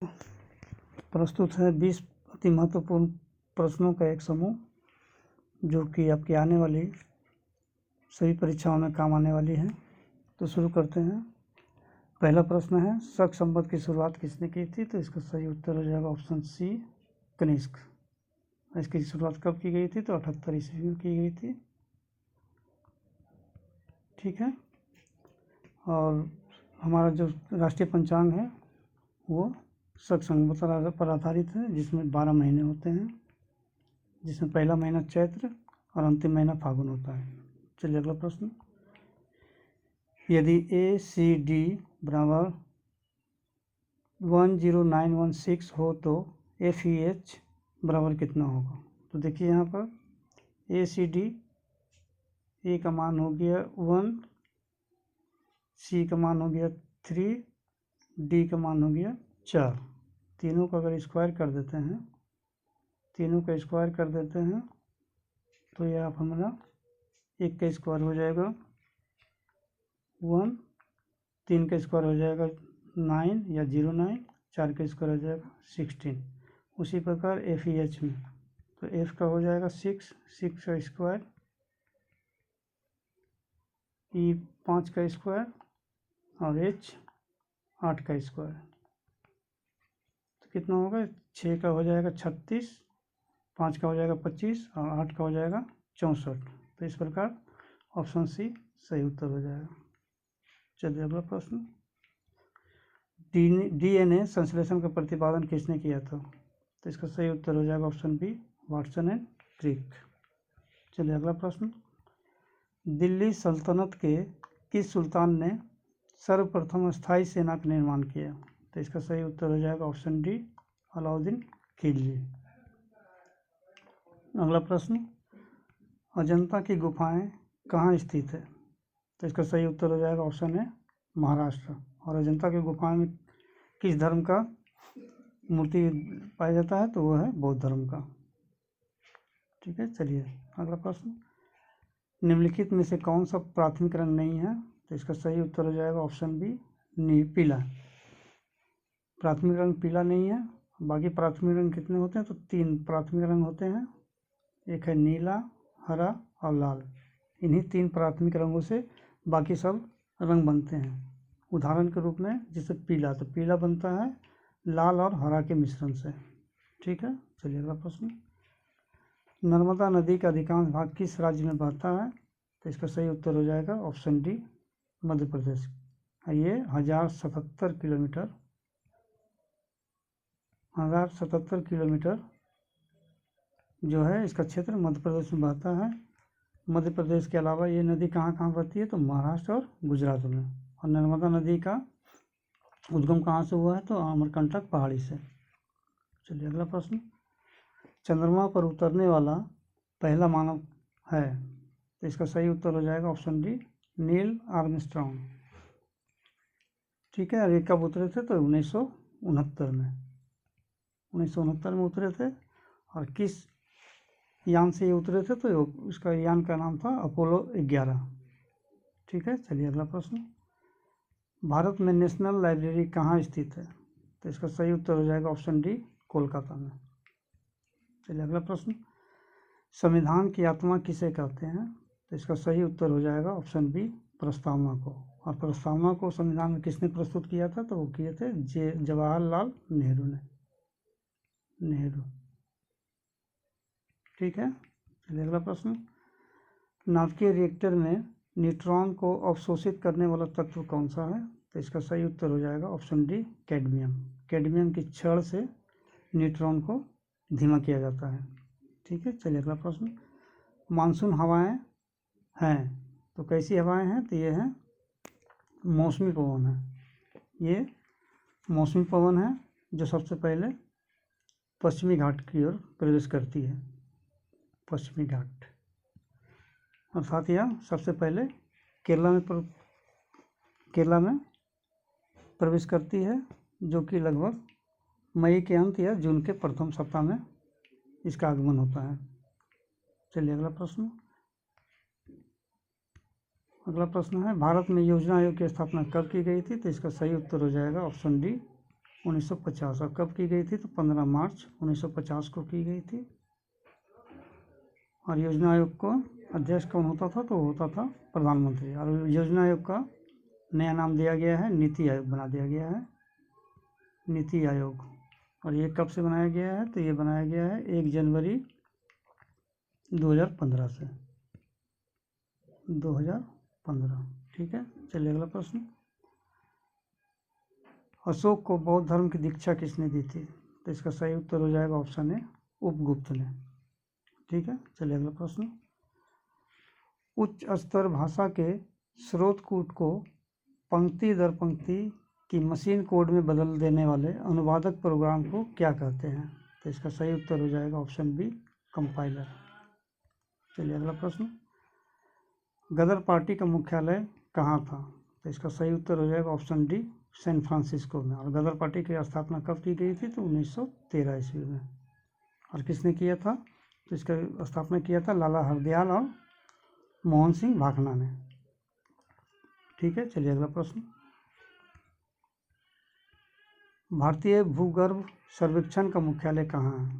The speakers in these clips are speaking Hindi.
प्रस्तुत है 20 अति महत्वपूर्ण प्रश्नों का एक समूह जो कि आपकी आने वाली सभी परीक्षाओं में काम आने वाली है। तो शुरू करते हैं। पहला प्रश्न है, शक संवत की शुरुआत किसने की थी? तो इसका सही उत्तर हो जाएगा ऑप्शन सी, कनिष्क। इसकी शुरुआत कब की गई थी? तो 78 ईस्वी में की गई थी। ठीक है। और हमारा जो राष्ट्रीय पंचांग है वो शक संवत पर आधारित है, जिसमें 12 महीने होते हैं, जिसमें पहला महीना चैत्र और अंतिम महीना फागुन होता है। चलिए अगला प्रश्न। यदि ACD बराबर 10916 हो तो FEH बराबर कितना होगा? तो देखिए यहाँ पर ACD, A का मान हो गया 1, C का मान हो गया 3, D का मान हो गया 4। तीनों का अगर स्क्वायर कर देते हैं, तो यह आप हमारा 1 का स्क्वायर हो जाएगा 1, 3 का स्क्वायर हो जाएगा 9 या 09, 4 का स्क्वायर हो जाएगा 16। उसी प्रकार FEH में तो F का हो जाएगा 6 का स्क्वायर, E 5 का स्क्वायर और H 8 का स्क्वायर। तो कितना होगा? 6 का हो जाएगा 36, 5 का हो जाएगा 25 और 8 का हो जाएगा 64। तो इस प्रकार ऑप्शन सी सही उत्तर हो जाएगा। चलिए अगला प्रश्न। DNA संश्लेषण का प्रतिपादन किसने किया था? तो इसका सही उत्तर हो जाएगा option B, Watson and Crick. चलिए अगला प्रश्न। दिल्ली सल्तनत के किस सुल्तान ने सर्वप्रथम स्थायी सेना का निर्माण किया? तो इसका सही उत्तर हो जाएगा ऑप्शन डी, अलाउद्दीन खिलजी। अगला प्रश्न। अजंता की गुफाएं कहाँ स्थित है? तो इसका सही उत्तर हो जाएगा ऑप्शन ए, महाराष्ट्र। और अजंता की गुफाएं में किस धर्म का मूर्ति पाया जाता है? तो वह है बौद्ध धर्म का। ठीक है। चलिए अगला प्रश्न। निम्नलिखित में से कौन सा प्राथमिक रंग नहीं है? तो इसका सही उत्तर हो जाएगा ऑप्शन बी, पीला। प्राथमिक रंग पीला नहीं है। बाकी प्राथमिक रंग कितने होते हैं? तो 3 प्राथमिक रंग होते हैं। एक है नीला, हरा और लाल। इन्हीं 3 प्राथमिक रंगों से बाकी सब रंग बनते हैं। उदाहरण के रूप में जैसे पीला, तो पीला बनता है लाल और हरा के मिश्रण से। ठीक है। चलिए अगला प्रश्न। नर्मदा नदी का अधिकांश भाग किस राज्य में बहता है? तो इसका सही उत्तर हो जाएगा ऑप्शन डी, मध्य प्रदेश। ये 1077 किलोमीटर जो है इसका क्षेत्र मध्य प्रदेश में बहता है। मध्य प्रदेश के अलावा ये नदी कहाँ कहाँ बहती है? तो महाराष्ट्र और गुजरात में। और नर्मदा नदी का उद्गम कहाँ से हुआ है? तो अमरकंटक पहाड़ी से। चलिए अगला प्रश्न। चंद्रमा पर उतरने वाला पहला मानव है? तो इसका सही उत्तर हो जाएगा ऑप्शन डी, नील आर्मस्ट्रॉन्ग। ठीक है। और ये कब उतरे थे? तो 1969 में। 1969 में उतरे थे। और किस यान से ये उतरे थे? तो इसका यान का नाम था अपोलो 11। ठीक है। चलिए अगला प्रश्न। भारत में नेशनल लाइब्रेरी कहाँ स्थित है? तो इसका सही उत्तर हो जाएगा ऑप्शन डी, कोलकाता में। चलिए अगला प्रश्न। संविधान की आत्मा किसे कहते हैं? तो इसका सही उत्तर हो जाएगा ऑप्शन बी, प्रस्तावना को। और प्रस्तावना को संविधान में किसने प्रस्तुत किया था? तो वो किए थे जवाहरलाल नेहरू ने। ठीक है। चलिए अगला प्रश्न। नाभिकीय रिएक्टर में न्यूट्रॉन को अवशोषित करने वाला तत्व कौन सा है? तो इसका सही उत्तर हो जाएगा ऑप्शन डी, कैडमियम। कैडमियम की छड़ से न्यूट्रॉन को धीमा किया जाता है। ठीक है। चलिए अगला प्रश्न। मानसून हवाएं हैं तो कैसी हवाएं हैं? तो ये हैं मौसमी पवन है। ये मौसमी पवन है जो सबसे पहले पश्चिमी घाट की ओर प्रवेश करती है। पश्चिमी घाट। अर्थात यह सबसे पहले केरला में प्रवेश करती है, जो कि लगभग मई के अंत या जून के प्रथम सप्ताह में इसका आगमन होता है। चलिए अगला प्रश्न। है भारत में योजना आयोग की स्थापना कब की गई थी? तो इसका सही उत्तर हो जाएगा ऑप्शन डी, 1950। और कब की गई थी? तो 15 मार्च 1950 को की गई थी। और योजना आयोग को अध्यक्ष कौन होता था? तो होता था प्रधानमंत्री। और योजना आयोग का नया नाम दिया गया है, नीति आयोग बना दिया गया है, नीति आयोग। और ये कब से बनाया गया है? तो ये बनाया गया है 1 जनवरी 2015 से, 2015। ठीक है, चलिए अगला प्रश्न। अशोक को बौद्ध धर्म की दीक्षा किसने दी थी? तो इसका सही उत्तर हो जाएगा ऑप्शन ए, उपगुप्त ने। ठीक है, चलिए अगला प्रश्न। उच्च स्तर भाषा के स्रोत कूट को पंक्ति दर पंक्ति की मशीन कोड में बदल देने वाले अनुवादक प्रोग्राम को क्या कहते हैं? तो इसका सही उत्तर हो जाएगा ऑप्शन बी, कंपाइलर। चलिए अगला प्रश्न। गदर पार्टी का मुख्यालय कहाँ था? तो इसका सही उत्तर हो जाएगा ऑप्शन डी, सैन फ्रांसिस्को में। और गदर पार्टी की स्थापना कब की गई थी? तो 1913 ईस्वी में। और किसने किया था? तो इसका स्थापना किया था लाला हरदयाल और मोहन सिंह भाखना ने। ठीक है, चलिए अगला प्रश्न। भारतीय भूगर्भ सर्वेक्षण का मुख्यालय कहाँ है?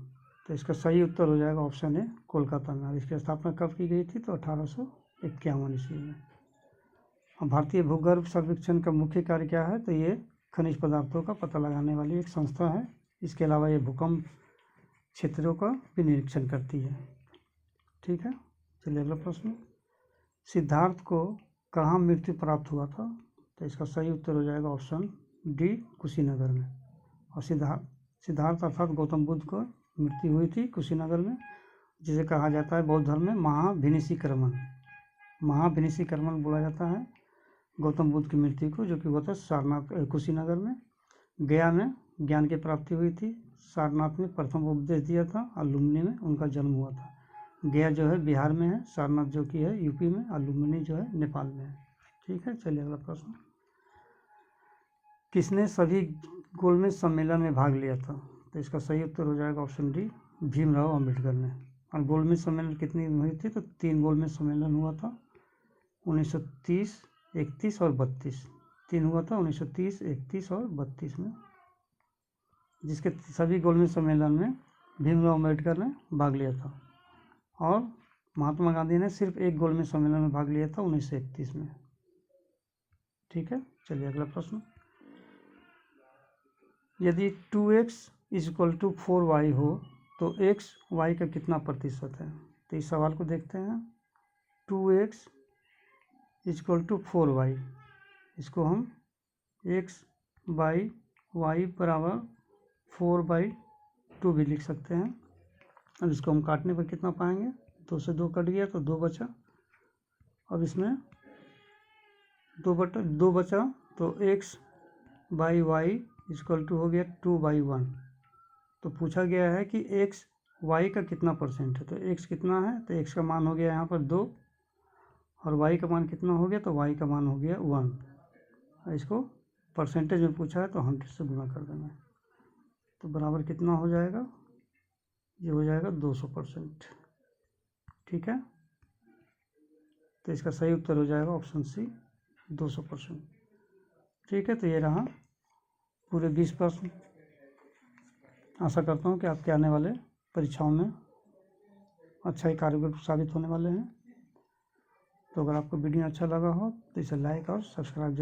तो इसका सही उत्तर हो जाएगा ऑप्शन ए, कोलकाता में। और इसकी स्थापना कब की गई थी? तो 1851 ईस्वी में। और भारतीय भूगर्भ सर्वेक्षण का मुख्य कार्य क्या है? तो ये खनिज पदार्थों का पता लगाने वाली एक संस्था है। इसके अलावा ये भूकंप क्षेत्रों का भी निरीक्षण करती है। ठीक है, चलिए अगला प्रश्न। सिद्धार्थ को कहाँ मृत्यु प्राप्त हुआ था? तो इसका सही उत्तर हो जाएगा ऑप्शन डी, कुशीनगर में। और सिद्धार्थ अर्थात गौतम बुद्ध को मृत्यु हुई थी कुशीनगर में, जिसे कहा जाता है बौद्ध धर्म में महाविनिशीकर्मण। महाविनिशीकर्मण बोला जाता है गौतम बुद्ध की मृत्यु को, जो कि हुआ था सारनाथ कुशीनगर में। गया में ज्ञान की प्राप्ति हुई थी, सारनाथ में प्रथम उपदेश दिया था, और लुम्बिनी में उनका जन्म हुआ था। गया जो है बिहार में है, सारनाथ जो कि है यूपी में, और लुम्बिनी जो है नेपाल में है। ठीक है, चलिए अगला प्रश्न। किसने सभी गोलमेज सम्मेलन में भाग लिया था? तो इसका सही उत्तर हो जाएगा ऑप्शन डी, भीमराव अम्बेडकर ने। और गोलमेज सम्मेलन कितनी हुई थी? तो 3 गोलमेज सम्मेलन हुआ था, 1930, 31 और 32। 3 हुआ था 1930, 31 और 32 में, जिसके सभी गोलमेज सम्मेलन में भीमराव अम्बेडकर ने भाग लिया था। और महात्मा गांधी ने सिर्फ 1 गोलमेज सम्मेलन में भाग लिया था, 1931 में। ठीक है, चलिए अगला प्रश्न। यदि 2x = 4y हो तो x y का कितना प्रतिशत है? तो इस सवाल को देखते हैं। 2x = 4y, इसको हम x बाई वाई बराबर 4/2 भी लिख सकते हैं। अब इसको हम काटने पर कितना पाएंगे? 2 से 2 कट गया तो 2 बचा। अब इसमें 2 बचा तो x बाई वाई = हो गया 2/1। तो पूछा गया है कि x y का कितना % है। तो x कितना है? तो x का मान हो गया यहाँ पर 2, और y का मान कितना हो गया? तो y का मान हो गया 1। इसको परसेंटेज में पूछा है तो 100 से गुना कर देना है, तो बराबर कितना हो जाएगा? ये हो जाएगा 200%। ठीक है, तो इसका सही उत्तर हो जाएगा ऑप्शन सी, 200%। ठीक है, तो ये रहा पूरे 20 प्रश्न। आशा करता हूँ कि आपके आने वाले परीक्षाओं में अच्छा ही कारगर साबित होने वाले हैं। तो अगर आपको वीडियो अच्छा लगा हो तो इसे लाइक और सब्सक्राइब